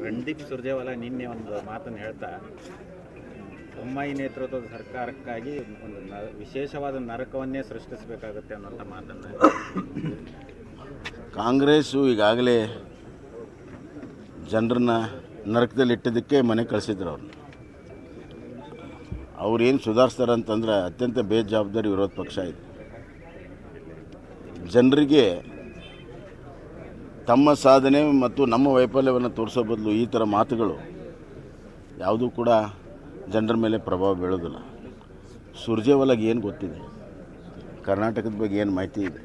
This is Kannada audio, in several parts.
ರಣದೀಪ್ ಸುರ್ಜೇವಾಲಾ ನಿನ್ನೆ ಒಂದು ಮಾತನ್ನು ಹೇಳ್ತಾ ಬೊಮ್ಮಾಯಿ ನೇತೃತ್ವದ ಸರ್ಕಾರಕ್ಕಾಗಿ ಒಂದು ವಿಶೇಷವಾದ ನರಕವನ್ನೇ ಸೃಷ್ಟಿಸಬೇಕಾಗುತ್ತೆ ಅನ್ನೋಂಥ ಮಾತನ್ನು ಕಾಂಗ್ರೆಸ್ಸು ಈಗಾಗಲೇ ಜನರನ್ನ ನರಕದಲ್ಲಿ ಇಟ್ಟಿದ್ದಕ್ಕೆ ಮನೆ ಕಳಿಸಿದ್ರು ಅವ್ರೇನು ಸುಧಾರಿಸ್ತಾರೆ ಅಂತಂದ್ರೆ ಅತ್ಯಂತ ಬೇಜವಾಬ್ದಾರಿ ವಿರೋಧ ಪಕ್ಷ ಇದೆ. ಜನರಿಗೆ ತಮ್ಮ ಸಾಧನೆ ಮತ್ತು ನಮ್ಮ ವೈಫಲ್ಯವನ್ನು ತೋರಿಸೋ ಬದಲು ಈ ಥರ ಮಾತುಗಳು ಯಾವುದೂ ಕೂಡ ಜನರ ಮೇಲೆ ಪ್ರಭಾವ ಬೀಳೋದಿಲ್ಲ. ಸುರ್ಜೇವಾಲಾಗೆ ಏನು ಗೊತ್ತಿದೆ, ಕರ್ನಾಟಕದ ಬಗ್ಗೆ ಏನು ಮಾಹಿತಿ ಇದೆ,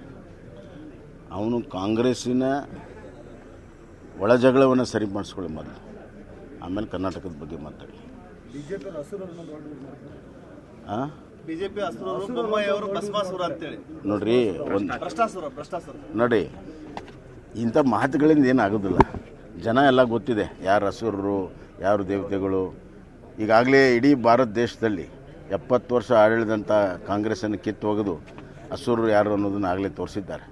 ಅವನು ಕಾಂಗ್ರೆಸ್ಸಿನ ಒಳಜಗಳವನ್ನು ಸರಿ ಮಾಡಿಸ್ಕೊಳ್ಳಿ ಮೊದಲು, ಆಮೇಲೆ ಕರ್ನಾಟಕದ ಬಗ್ಗೆ ಮಾತಾಡಿ. ನೋಡ್ರಿ ನೋಡಿ, ಇಂಥ ಮಾತುಗಳಿಂದ ಏನಾಗೋದಿಲ್ಲ. ಜನ ಎಲ್ಲ ಗೊತ್ತಿದೆ ಯಾರು ಅಸುರರು ಯಾರು ದೇವತೆಗಳು. ಈಗಾಗಲೇ ಇಡೀ ಭಾರತ ದೇಶದಲ್ಲಿ 70 ವರ್ಷ ಆಡಳಿದಂಥ ಕಾಂಗ್ರೆಸ್ಸನ್ನು ಕಿತ್ತು ಹೋಗೋದು ಅಸುರರು ಯಾರು ಅನ್ನೋದನ್ನು ಆಗಲೇ ತೋರಿಸಿದ್ದಾರೆ.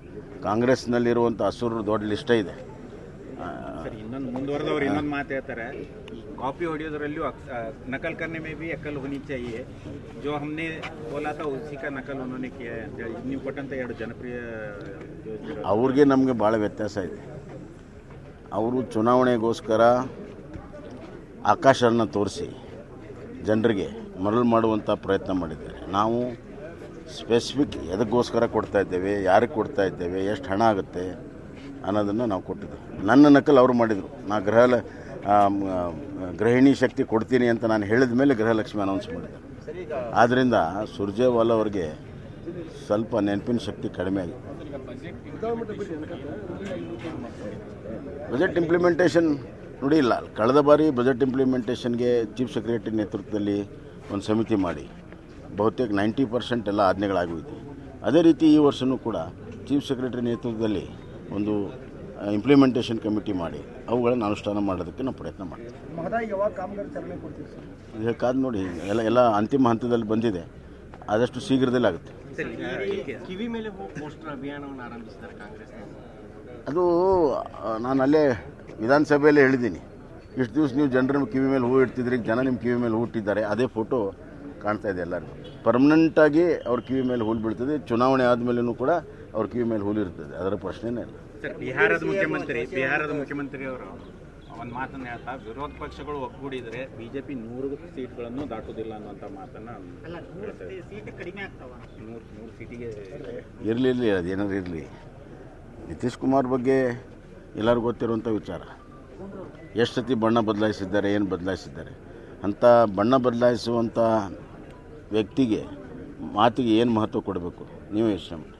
ಕಾಂಗ್ರೆಸ್ನಲ್ಲಿರುವಂಥ ಅಸುರರು ದೊಡ್ಡ ಲಿಸ್ಟೇ ಇದೆ. ಇನ್ನೊಂದು ಮುಂದುವರೆದವ್ರು ಇನ್ನೊಂದು ಮಾತು ಹೇಳ್ತಾರೆ, ಕಾಪಿ ಹೊಡೆಯೋದ್ರಲ್ಲೂ ನಕಲ್ करने में भी अकल होनी चाहिए, जो हमने बोला था उसी का नकल उन्होंने किया है ಅಂತೇಳಿ ನೀವು ಕೊಟ್ಟಂತ ಎರಡು ಜನಪ್ರಿಯ ಅವ್ರಿಗೆ ನಮಗೆ ಭಾಳ ವ್ಯತ್ಯಾಸ ಇದೆ. ಅವರು ಚುನಾವಣೆಗೋಸ್ಕರ ಆಕಾಶವನ್ನು ತೋರಿಸಿ ಜನರಿಗೆ ಮರಳು ಮಾಡುವಂಥ ಪ್ರಯತ್ನ ಮಾಡಿದ್ದಾರೆ. ನಾವು ಸ್ಪೆಸಿಫಿಕ್ ಎದಕ್ಕೋಸ್ಕರ ಕೊಡ್ತಾ ಇದ್ದೇವೆ, ಯಾರಿಗೆ ಕೊಡ್ತಾ ಇದ್ದೇವೆ, ಎಷ್ಟು ಹಣ ಆಗುತ್ತೆ ಅನ್ನೋದನ್ನು ನಾವು ಕೊಟ್ಟಿದ್ದೇವೆ. ನನ್ನ ನಕಲು ಅವರು ಮಾಡಿದರು. ನಾ ಗೃಹಿಣಿ ಶಕ್ತಿ ಕೊಡ್ತೀನಿ ಅಂತ ನಾನು ಹೇಳಿದ ಮೇಲೆ ಗೃಹಲಕ್ಷ್ಮಿ ಅನೌನ್ಸ್ ಮಾಡಿದ್ದೆ. ಆದ್ದರಿಂದ ಸುರ್ಜೇವಾಲಾ ಅವರಿಗೆ ಸ್ವಲ್ಪ ನೆನಪಿನ ಶಕ್ತಿ ಕಡಿಮೆ ಆಗಿದೆ. ಬಜೆಟ್ ಇಂಪ್ಲಿಮೆಂಟೇಷನ್ ನೋಡಿ, ಇಲ್ಲ ಕಳೆದ ಬಾರಿ ಬಜೆಟ್ ಇಂಪ್ಲಿಮೆಂಟೇಷನ್ಗೆ ಚೀಫ್ ಸೆಕ್ರೆಟರಿ ನೇತೃತ್ವದಲ್ಲಿ ಒಂದು ಸಮಿತಿ ಮಾಡಿ ಬಹುತೇಕ 90% ಎಲ್ಲ ಆಜ್ಞೆಗಳಾಗೋಯಿತು. ಅದೇ ರೀತಿ ಈ ವರ್ಷವೂ ಕೂಡ ಚೀಫ್ ಸೆಕ್ರೆಟರಿ ನೇತೃತ್ವದಲ್ಲಿ ಒಂದು ಇಂಪ್ಲಿಮೆಂಟೇಷನ್ ಕಮಿಟಿ ಮಾಡಿ ಅವುಗಳನ್ನು ಅನುಷ್ಠಾನ ಮಾಡೋದಕ್ಕೆ ನಾವು ಪ್ರಯತ್ನ ಮಾಡ್ತೀವಿ. ಈಗ ಕಾದು ನೋಡಿ, ಎಲ್ಲ ಅಂತಿಮ ಹಂತದಲ್ಲಿ ಬಂದಿದೆ. ಆದಷ್ಟು ಶೀಘ್ರದಲ್ಲೇ ಆಗುತ್ತೆ. ಅದು ನಾನು ಅಲ್ಲೇ ವಿಧಾನಸಭೆಯಲ್ಲೇ ಹೇಳಿದ್ದೀನಿ, ಇಷ್ಟು ದಿವಸ ನೀವು ಜನರ ಕಿವಿ ಮೇಲೆ ಹೂ ಇಡ್ತಿದ್ರಿ, ಜನ ನಿಮ್ಮ ಕಿವಿ ಮೇಲೆ ಹೂ ಇಟ್ಟಿದ್ದಾರೆ. ಅದೇ ಫೋಟೋ ಕಾಣ್ತಾ ಇದೆ ಎಲ್ಲರಿಗೂ. ಪರ್ಮನೆಂಟಾಗಿ ಅವ್ರ ಕಿವಿ ಮೇಲೆ ಹೂಲು ಬೀಳ್ತದೆ. ಚುನಾವಣೆ ಆದಮೇಲೂ ಕೂಡ ಅವ್ರ ಕಿವಿ ಮೇಲೆ ಹೂಲು ಇರ್ತದೆ, ಅದರ ಪ್ರಶ್ನೆನೇ ಇಲ್ಲ. ಸರ್, ಬಿಹಾರದ ಮುಖ್ಯಮಂತ್ರಿ ಅವರು ಒಂದು ಮಾತನ್ನು ಹೇಳ್ತಾ, ವಿರೋಧ ಪಕ್ಷಗಳು ಒಗ್ಗೂಡಿದರೆ ಬಿಜೆಪಿ 100 ಸೀಟ್ಗಳನ್ನು ದಾಟುವುದಿಲ್ಲ ಅನ್ನುವಂಥ ಮಾತನ್ನು ಹೇಳ್ತಾರೆ. 100 ಸೀಟಿಗೆ ಇರಲಿ, ಅದೇನಾದ್ರು ಇರಲಿ. ನಿತೀಶ್ ಕುಮಾರ್ ಬಗ್ಗೆ ಎಲ್ಲರಿಗೂ ಗೊತ್ತಿರುವಂಥ ವಿಚಾರ. ಎಷ್ಟು ಸತಿ ಬಣ್ಣ ಬದಲಾಯಿಸಿದ್ದಾರೆ, ಏನು ಬದಲಾಯಿಸಿದ್ದಾರೆ ಅಂತ. ಬಣ್ಣ ಬದಲಾಯಿಸುವಂಥ ವ್ಯಕ್ತಿಗೆ ಮಾತಿಗೆ ಏನು ಮಹತ್ವ ಕೊಡಬೇಕು, ನೀವೇ ಯೋಚನೆ ಮಾಡಿ.